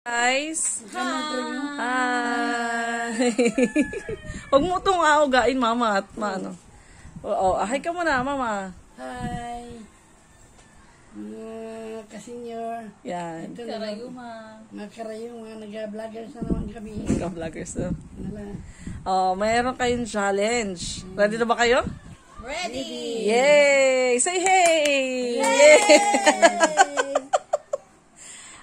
Guys, hi. Huwag mo itong augain, mama, at maano. Oo, hi ka muna, mama. Hi. Ka-senior. Yan. Ito mga karayuma, nag-vloggers na naman kami. Nag-vloggers na. Oh, mayroon kayong challenge. Ready na ba kayo? Ready! Yay! Say hey! Yay!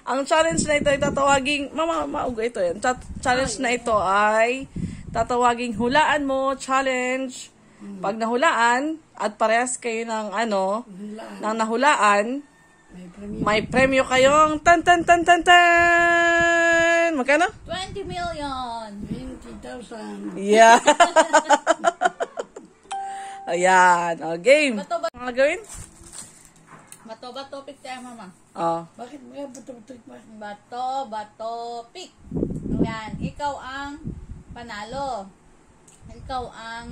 Ang challenge na ito ay tatawaging, mauga ito yan. Challenge na ito ay tatawaging hulaan mo, challenge. Pag nahulaan, at parehas kayo ng ng nahulaan, may premyo kayong tan. Magkano? 20 million! 20,000. Yeah. Ayan. O, game. Ano gawin? Bato, pick tayo, mama. Oh. Bakit mga bato-bato pa? Bato, pick. Ayan, ikaw ang panalo. Ikaw ang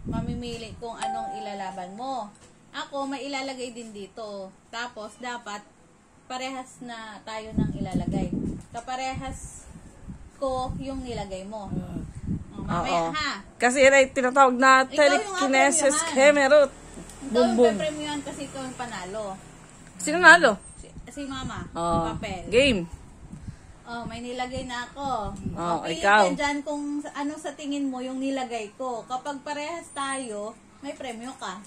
mamimili kung anong ilalaban mo. Ako, may ilalagay din dito. Tapos, dapat parehas na tayo ng ilalagay. Kaparehas ko yung nilagay mo. Mamaya, ha? Kasi yun ay tinatawag na telekinesis camerot. Ikaw yung pe-premiuman kasi ikaw yung panalo. Sino nalo? Si mama. Papel. Game. Oh, may nilagay na ako. Okay, ikaw. Dyan kung ano sa tingin mo yung nilagay ko. Kapag parehas tayo, may premyo ka.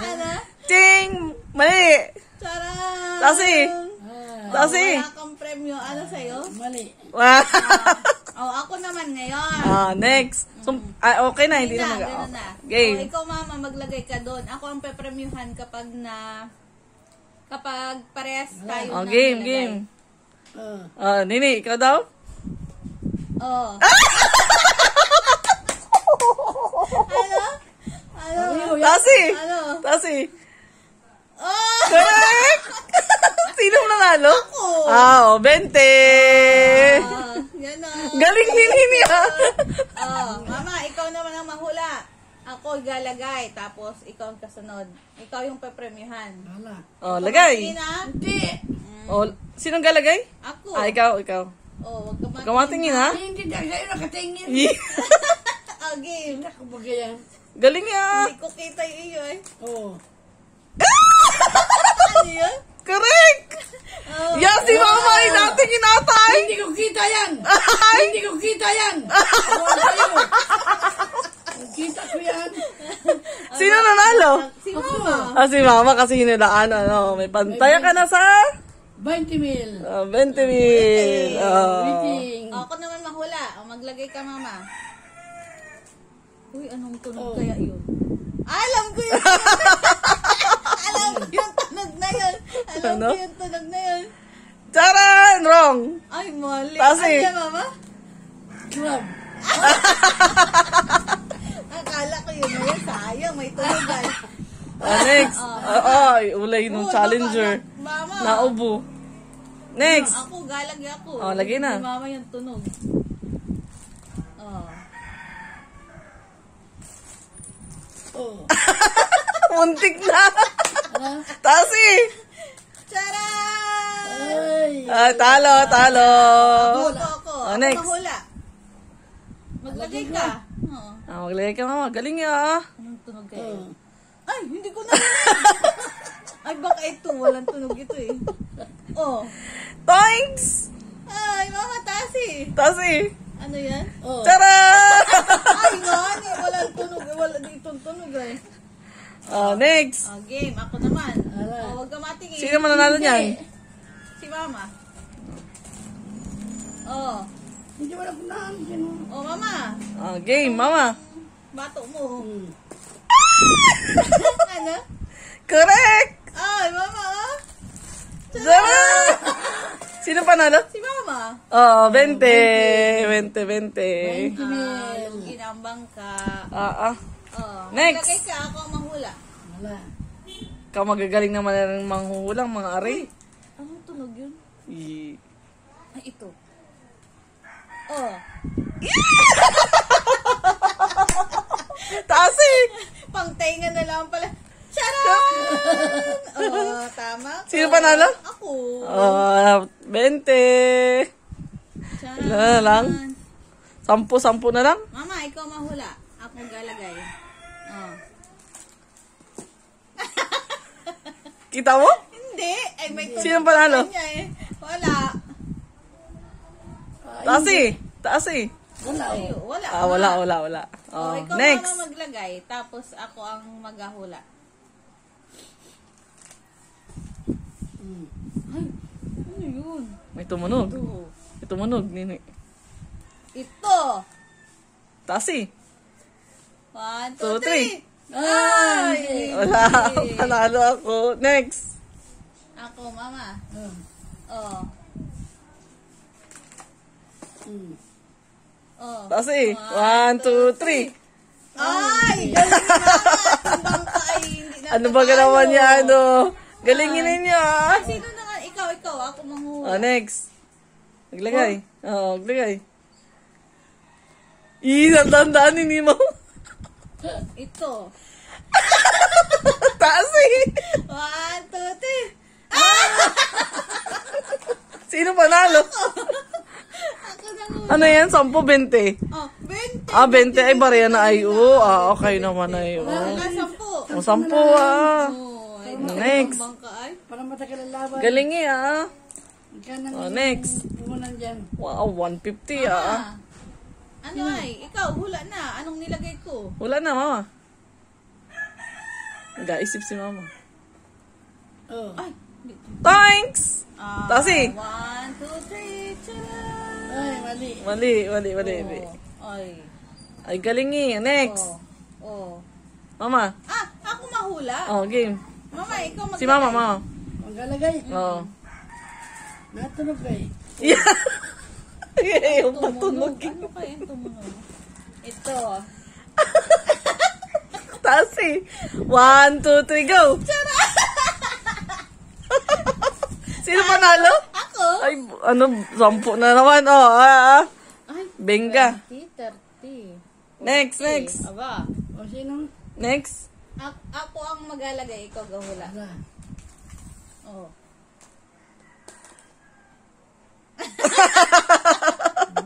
Ano? Ting! Mali! Charang! Tasi! Wala kang premyo. Ano sa'yo? Mali. Ako naman ngayon. Next. So, okay na, hindi na Ganun na. Game. Ikaw mama, maglagay ka doon. Ako ang pepremyuhan kapag parehas tayo ng game, nilagay. game. Nini, ikaw daw? Oh. Ano? Tasi! Ano? Tasi! Oh! Correct! Sino nanalo? Ako! 20! Yan o. Galing ni Nini, Mama, ikaw naman ang mahula. Ako igalagay, tapos ikaw ang kasunod. Ikaw yung pepremyuhan. Wala. Lagay. Hindi. Sinong galagay? Ako. Ikaw. Wag ka Kamatingin, ha? Hindi na kayo nakatingin. Game. Ako ba kaya? Galing ya. Hindi ko kita yung iyo eh. Oo. Ano yun? Correct! Yan si mama ay nating inatay! Hindi ko kita yan! Hindi ko kita yan! Kayo! Kita ko yan! Sino nanalo? Si mama. Si mama kasi hinilaan, may pantaya ka na sa 20 mil. 20 mil. Waiting. Ako naman mahula. Maglagay ka mama. Uy, anong tunog kaya yun? Alam ko yun! Alam ko yung tunog na yun! Alam ko yung tunog na yun! Charan! Wrong! Ay, mali. Tasi. Ano mama? Club. Akala ko yun na yun. Sayang, may tunogan. Next. Ulay nung challenger. Mama. Naubo. Next. Ako, galag ako. Lagay na. Si mama yung tunog. Muntik na. Tasi. Charan! Ay. Talo. Ako. Next. Mahula. Maglagay ka. Maglagay ka, mama. Galing ya. Anong tunog kayo? Ay, hindi ko na. Ay, baka ito. Walang tunog ito eh. Thanks! Ay, mama, Tasi. Ano yan? Charan! Ay, mani. Walang tunog. Wala dito tunog eh. Next. Game. Ako naman. Huwag ka matingin. Sino mananalo niyan? Si mama. Hindi wala ko naan. Mama. Game, mama. Bato mo. Ano? Correct! Ay, mama. Charan! Sino panalo? Si mama. 20. 20. Ginambang ka. Next. Maglagay ka. Ako ang mahula. Wala. Ikaw magagaling naman ng manghuhulang, mga ari. Anong tunog yun? Ay, ito. Tasi! Pangtainga na lang pala. Oh, tama ko. Sino panalo? Ako. 20. Charan. Ilan na lang? 10 na lang? Mama, ikaw mahula. Ako galagay. Oh. Kita mo? Hindi. Ay, may Sino panalo? niya eh. Wala. Taas eh. Taas eh. Wala. Ay, wala. Wala. Oh, ikaw Next. mama maglagay. Tapos ako ang maghahula. Ay, ano yun? May tumunog. Ito. May tumunog, Nini. Ito. Taas eh. 1, 2, 2, 3. Ay! Wala. Panalo ako. Next. Ako, mama. Ah. Oh. Mm. Oh. Taas eh. 1, 2, 3. Ay! Galing ni mama. Tumbang ka ay hindi na Ano ba ganawa niya? Ano? Galingin ninyo ah. Sino na nga? Ikaw. Ako manghula. Oh, next. Maglagay. Oo, maglagay. Tandaan ni mo. Ito. Taas eh. 1, 2, 3. Sino panalo? Ako nanghula. Ano yan? 10, 20. Oh, 20. 20 ay bariya na ay. Okay naman ay. Wala, 10. 10 ah. Oh, ay, Next. tumbang ka ay. Para matagal ang laban. Galing eh ah. Magkano Next. puhunan dyan? Wow, 150 ah. Ano ay? Ikaw, hula na. Anong nilagay ko? Wala na, mama. Nag-aisip si mama. Oh. Ay, Thanks! Taas eh. 1, 2, 3. Tcharam! Ay, mali. Mali. Ay. Ay, galing eh. Next. Oh. Mama. Ako mahula. Oh, game. Mama, ikaw maglagay. Si mama. Maglalagay. Oo. Natunog kay. Yung patunog. Ano kaya yung tumunog? Ito. Taas eh. 1, 2, 3, go! Sino panalo? Ako? Ay, 10 na naman. Ay, Benga. 30. Next. Aba. O sino? Next. Ako ang maglalagay, ikaw gahula. Wala. Oh.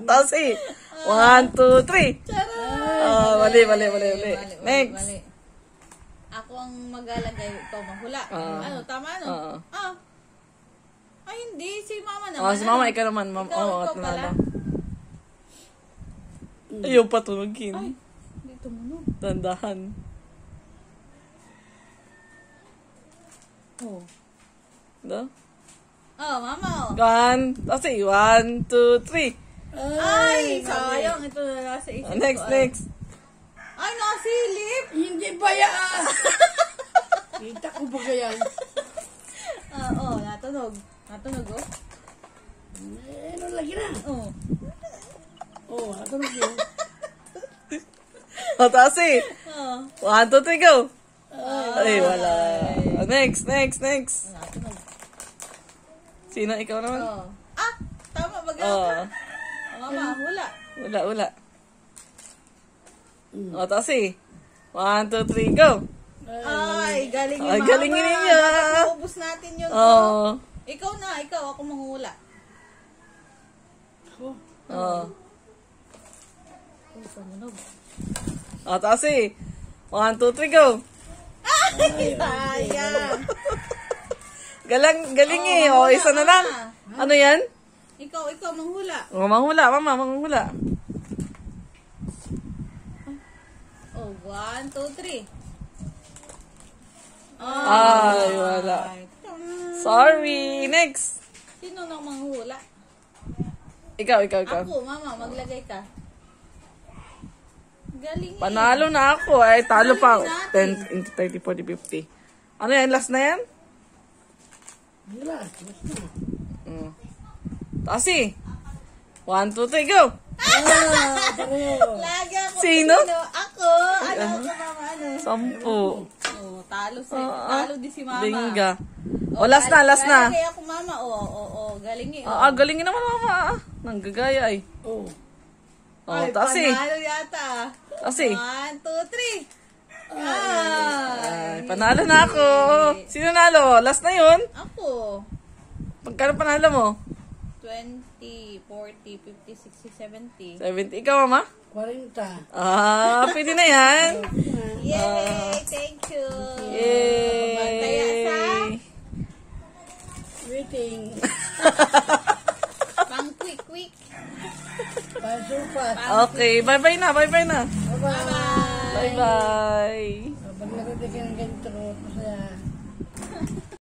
Taas eh. 1, 2, 3. Tara! Mali. Next. Mali. Ako ang maglalagay, ikaw mahula. Ano, tama ano? Ay, hindi. Si mama naman. Si mama, ikaw naman. Ikaw pala. Ayaw patunogin. Ay, hindi tumunog. Dandahan. Oh. No? Oh, mama, oh. 1, taas eh. 1, 2, 3. Ay, sayang. Ito na nasa isip ko. Next. Ay, nasilip. Hindi ba yan? Kita ko ba yan? Oo, natunog. Natunog, oh. Ano lagi na? Oh. Oh, natunog yun. Taas eh. Oh. 1, 2, 3, go! Ay, wala. Next. Natunog. Sino? Ikaw naman? Oh. Tama, Oo. mag-apa. Mama, hula. Wala. Taas eh. 1, 2, 3, go! Ay, galing ni Ay, mama. galingin niya. Dapat maubos natin yun. Oo. Ikaw na, ako manghula. Oo. Uy, tumunog. Taas eh. 1, 2, 3, go! Ay, sayang. Galing eh. O, isa na lang. Ano yan? Ikaw manghula. Manghula, mama, manghula. Oh, 1, 2, 3. Ay, wala. Sorry. Next. Sino nang manghula? Ikaw. Ako, mama, maglagay ka. Galing eh. Panalo na ako. Ay, talo pa. Galing 10, 20, 30, 40, 50. Ano yan? Last na yan? Wala. Taas eh. 1, 2, 3, go! Lagi ako. Sino? Ako. Ano ako, mama, ano? 10. Oh, talo din si mama. Binga. O, last na. Galing ako, mama. Galing eh. Galingin naman, mama. Nanggagaya eh. Oh. Taas eh. Panalo yata. Taas eh. 1, 2, Ay, panalo na ako. Sino nalo? Last na yun? Ako. Pagkano panalo mo? 20, 40, 50, 60, 70. 70. Ikaw, mama? 40. Ah, pwede na yan. Yay! Thank you! Kaya sa Yay! Waiting. pang quick. Pasupat. Okay, bye-bye na, bye-bye na. Bye-bye. Bye-bye. Pag narinig ka ng ganito, masaya.